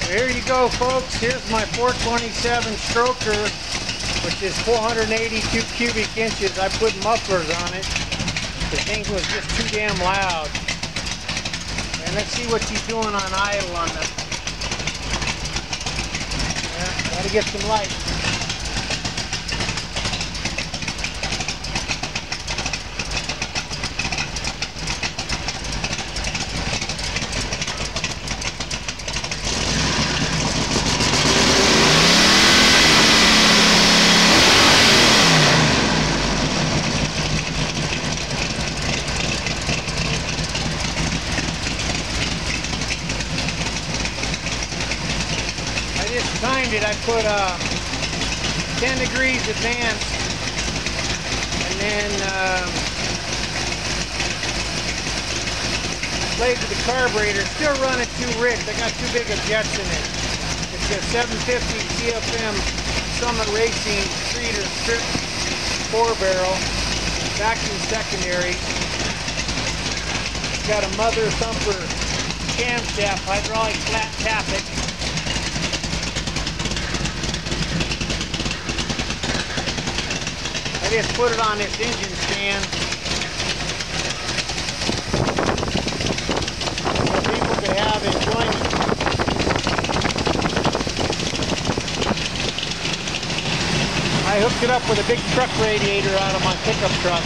Here you go, folks. Here's my 427 stroker, which is 482 cubic inches. I put mufflers on it. The thing was just too damn loud. And let's see what she's doing on idle on the... Yeah, gotta get some light. Timed it. I put 10 degrees advanced, and then blades of the carburetor still running too rich. I got too big of jets in it. It's a 750 CFM Summit Racing streeter strip 4-barrel vacuum secondary. It's got a mother thumper camshaft hydraulic flat tappet. I just put it on this engine stand so people could have enjoyment. I hooked it up with a big truck radiator out of my pickup truck.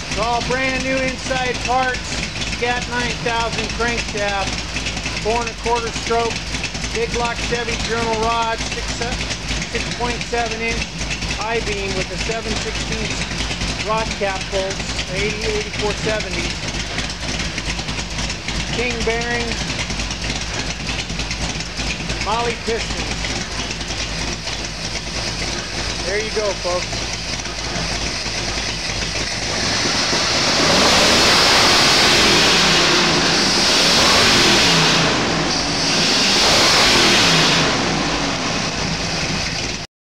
It's all brand new inside parts. Scat 9000 crankshaft, 4 1/4 stroke, big block Chevy journal rod, 6.7 inch I-beam with a 7/16 rod cap bolts, 8470. King bearings, Molly pistons. There you go, folks.